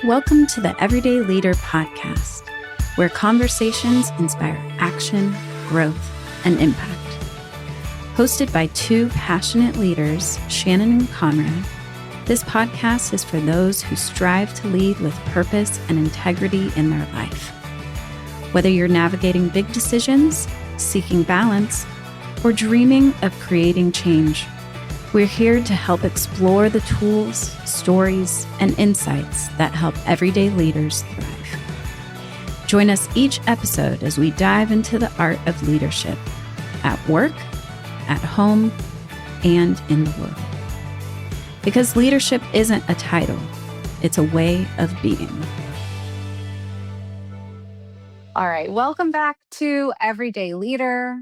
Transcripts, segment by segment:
Welcome to the Everyday Leader podcast, where conversations inspire action, growth, and impact. Hosted by two passionate leaders, Shannon and Conrad, this podcast is for those who strive to lead with purpose and integrity in their life. Whether you're navigating big decisions, seeking balance, or dreaming of creating change, we're here to help explore the tools, stories, and insights that help everyday leaders thrive. Join us each episode as we dive into the art of leadership at work, at home, and in the world. Because leadership isn't a title, it's a way of being. All right, welcome back to Everyday Leader.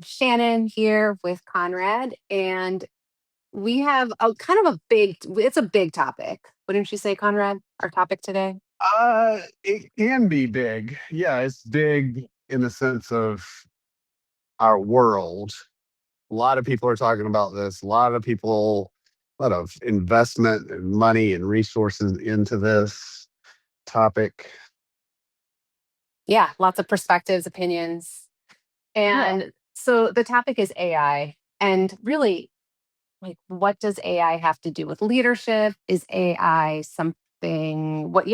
Shannon here with Conrad, and we have it's a big topic. Wouldn't you say, Conrad, our topic today? It can be big. Yeah, it's big in the sense of our world. A lot of people are talking about this. A lot of investment and money and resources into this topic. Yeah, lots of perspectives, opinions. And so the topic is AI. And really, what does AI have to do with leadership? Is AI something, what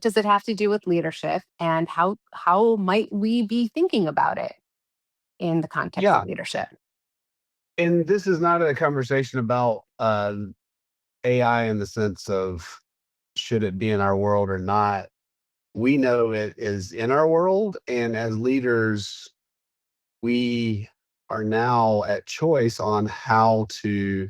does it have to do with leadership? And how might we be thinking about it in the context Yeah, of leadership? and this is not a conversation about AI in the sense of should it be in our world or not. We know it is in our world, and as leaders, we are now at choice on how to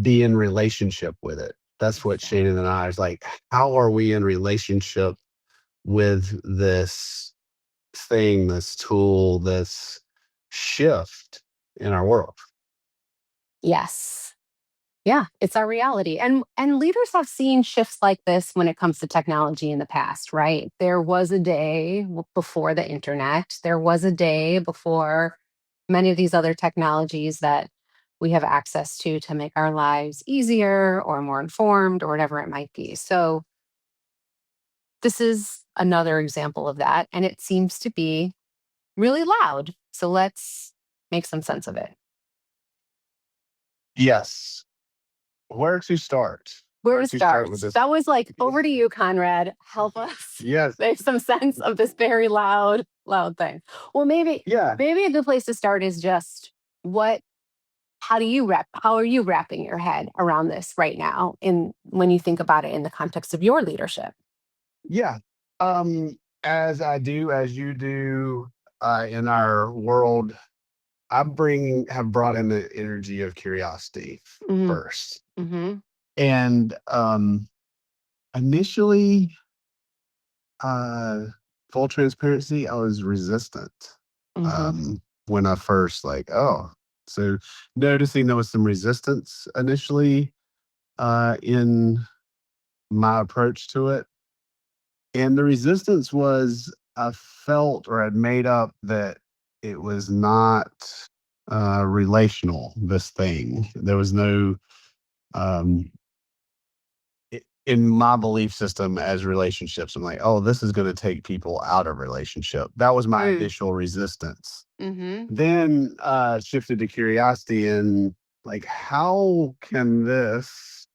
be in relationship with it. That's what Shannon and I is like. How are we in relationship with this thing, this tool, this shift in our world? Yes. Yeah, it's our reality. And leaders have seen shifts like this when it comes to technology in the past, right? There was a day before the internet. There was a day before many of these other technologies that we have access to make our lives easier or more informed or whatever it might be. So this is another example of that, and it seems to be really loud. So let's make some sense of it. Yes. Where to start? Where to to start start? with this? That was like, over to you, Conrad. Help us Yes. make some sense of this very loud thing. Well, maybe Yeah. a good place to start is just how are you wrapping your head around this right now when you think about it in the context of your leadership? Yeah. As you do, in our world, have brought in the energy of curiosity Mm-hmm. first. Mm-hmm. And initially, uh, full transparency, I was resistant. Mm-hmm. When I first so noticing there was some resistance initially in my approach to it. And the resistance was I felt or had made up that it was not relational, this thing. There was no um in my belief system as relationships. I'm like, oh, this is going to take people out of relationship. That was my initial resistance. Mm-hmm. Then shifted to curiosity and like, how can this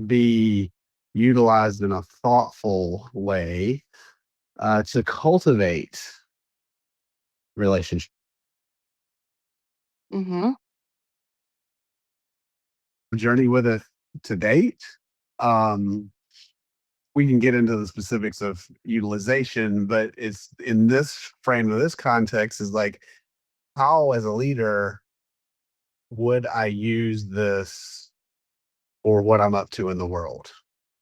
be utilized in a thoughtful way to cultivate relationship Mm-hmm. journey with it to date. Um, we can get into the specifics of utilization, but it's in this frame of this context is like, how as a leader would I use this for what I'm up to in the world?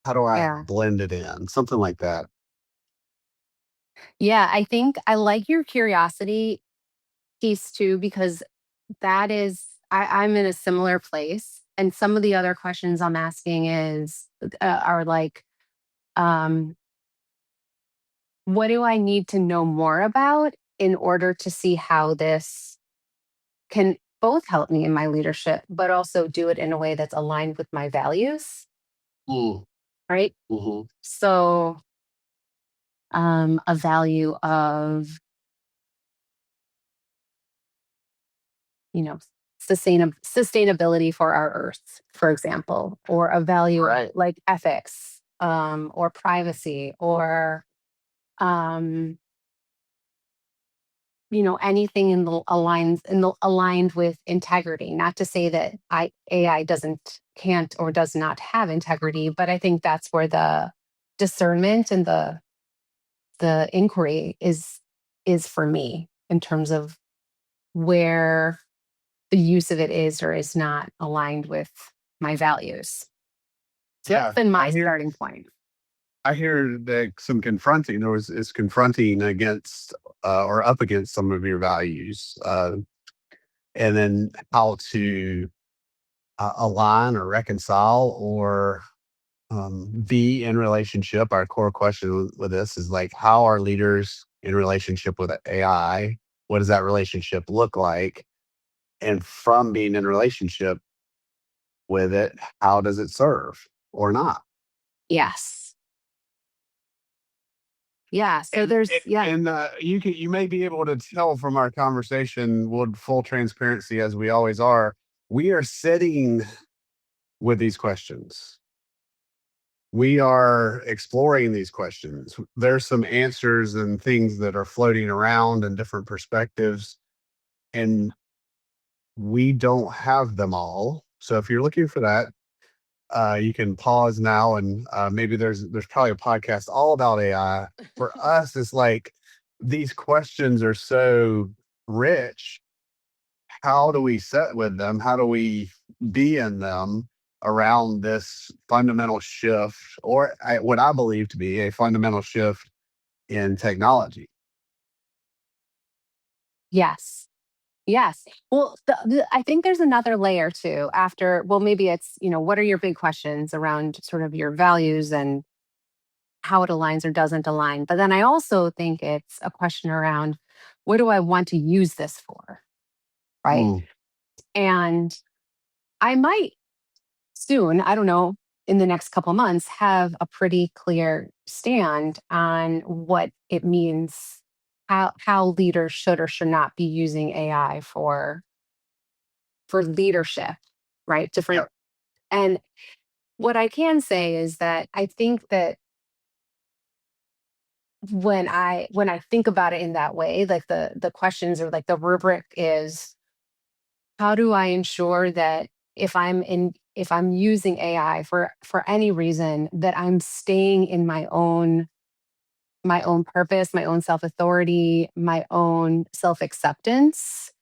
How do I Yeah. blend it in? Something like that. Yeah, I think I like your curiosity piece too, because I'm in a similar place. And some of the other questions I'm asking are like, um, what do I need to know more about in order to see how this can both help me in my leadership, but also do it in a way that's aligned with my values? Mm. right? Mhm. So a value of, you know, sustainability for our earth, for example, or a value Right. like ethics, or privacy, or um, anything aligned with integrity. Not to say that AI can't or does not have integrity, but I think that's where the discernment and the inquiry is for me, in terms of where the use of it is or is not aligned with my values. So that's Yeah. been I my hear starting point. I hear that some confronting there was is confronting against or up against some of your values, and then how to align or reconcile or be in relationship. Our core question with this is like, how are leaders in relationship with AI? What does that relationship look like? And from being in relationship with it, how does it serve or not? Yes. Yeah. So And there's, yeah. you may be able to tell from our conversation with full transparency as we always are, we are sitting with these questions. We are exploring these questions. There's some answers and things that are floating around and different perspectives, and we don't have them all. So if you're looking for that, you can pause now and maybe there's probably a podcast all about AI. For us, it's like these questions are so rich. How do we sit with them? How do we be in them around this fundamental shift, or what I believe to be a fundamental shift in technology? Yes. Yes. Well, I think there's another layer too. After, well, maybe it's, what are your big questions around sort of your values and how it aligns or doesn't align. But then I also think it's a question around, what do I want to use this for? Right. Mm, And I might soon, I don't know, in the next couple months, have a pretty clear stand on what it means, how leaders should or should not be using AI for leadership, right? yeah. Different. And what I can say is that I think that when I think about it in that way, like the questions, or like the rubric is, how do I ensure that if I'm using AI for any reason, that I'm staying in my own purpose, my own self-authority, my own self-acceptance,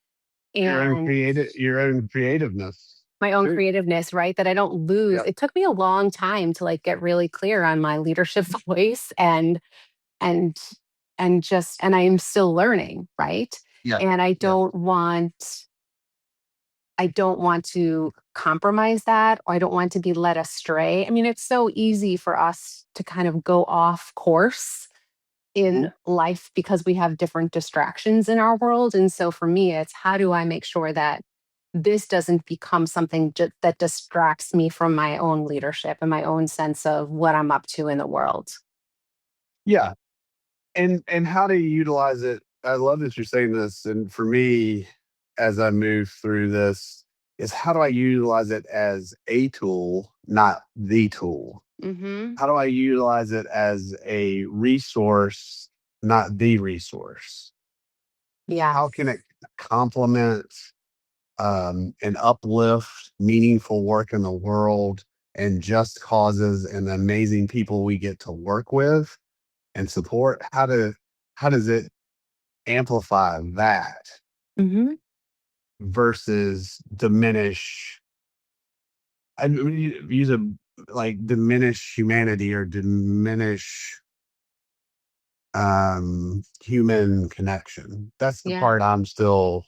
and Your own creativeness my own too. creativeness, right? That I don't lose. Yeah. It took me a long time to like get really clear on my leadership voice, and and I am still learning, right? Yeah. And Yeah. I don't want to compromise that, or I don't want to be led astray. I mean, it's so easy for us to kind of go off course Mhm. in life because we have different distractions in our world. And so for me, it's, how do I make sure that this doesn't become something that distracts me from my own leadership and my own sense of what I'm up to in the world? Yeah. And how do you utilize it? I love that you're saying this. And for me, as I move through this, is how do I utilize it as a tool, not the tool? Mm-hmm. How do I utilize it as a resource, not the resource? How can Yes. it complement and uplift meaningful work in the world and just causes and the amazing people we get to work with and support? How does it amplify that Mm-hmm. versus diminish? I mean, use a like diminish humanity or diminish human connection. That's the Yeah. part I'm still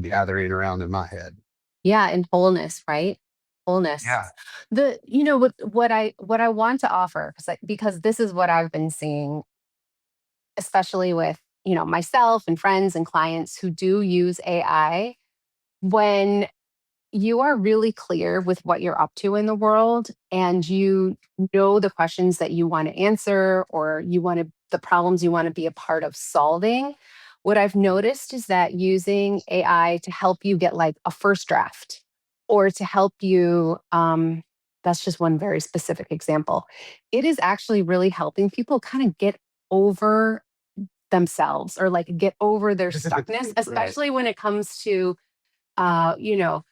gathering around in my head. Yeah. And wholeness, right? Wholeness. Yeah. What I want to offer, because this is what I've been seeing, especially with, myself and friends and clients who do use AI. When you are really clear with what you're up to in the world, and you know the questions that you want to answer, or the problems you want to be a part of solving, what I've noticed is that using AI to help you get like a first draft, or to help you, that's just one very specific example. It is actually really helping people kind of get over themselves, or like get over their stuckness, Right. especially when it comes to, you know,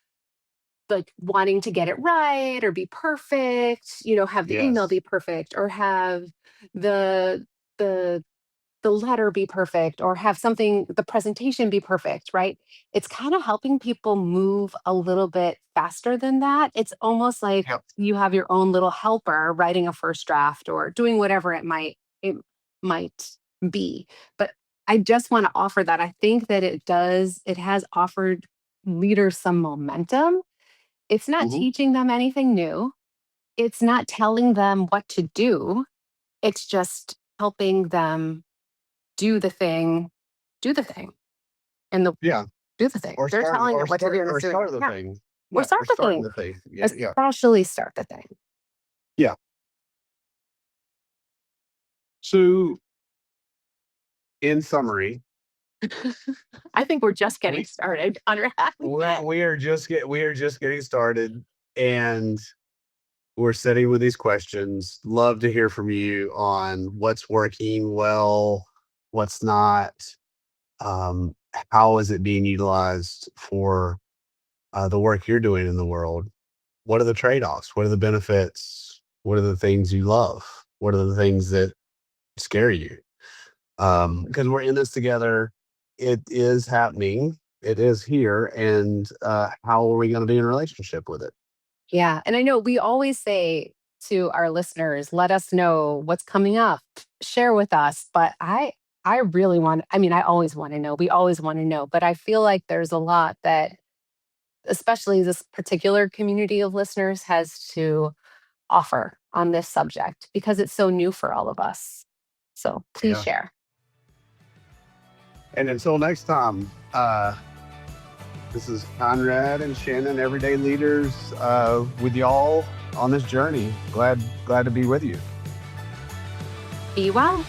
like wanting to get it right or be perfect, have the email Yes. be perfect, or have the the the letter be perfect, or have something, the presentation be perfect, right? It's kind of helping people move a little bit faster than that. It's almost like Yep. you have your own little helper writing a first draft or doing whatever it might be. But I just want to offer that. I think that it has offered leaders some momentum. It's not Mhm. teaching them anything new. It's not telling them what to do. It's just helping them do the thing, do the thing, and Yeah. do the thing. Or They're start telling or it what to do start and it's or doing it. start the Yeah. thing. Or Yeah. start Or the starting thing, the thing. Yeah. Yeah. especially start the thing. Yeah. So in summary, I think we're just getting we started, Conrad. we are just getting started, and we're sitting with these questions. Love to hear from you on what's working well, what's not, um, how is it being utilized for the work you're doing in the world. What are the trade-offs? What are the benefits? What are the things you love? What are the things that scare you? Because we're in this together. It is happening. It is here. And how are we going to be in a relationship with it? Yeah. And I know we always say to our listeners, let us know what's coming up, share with us. But I really want, I mean, I always want to know. We always want to know. But I feel like there's a lot that, especially this particular community of listeners, has to offer on this subject because it's so new for all of us. So please Yeah. share. And until next time, this is Conrad and Shannon, everyday leaders, with y'all on this journey. Glad to be with you. Be well.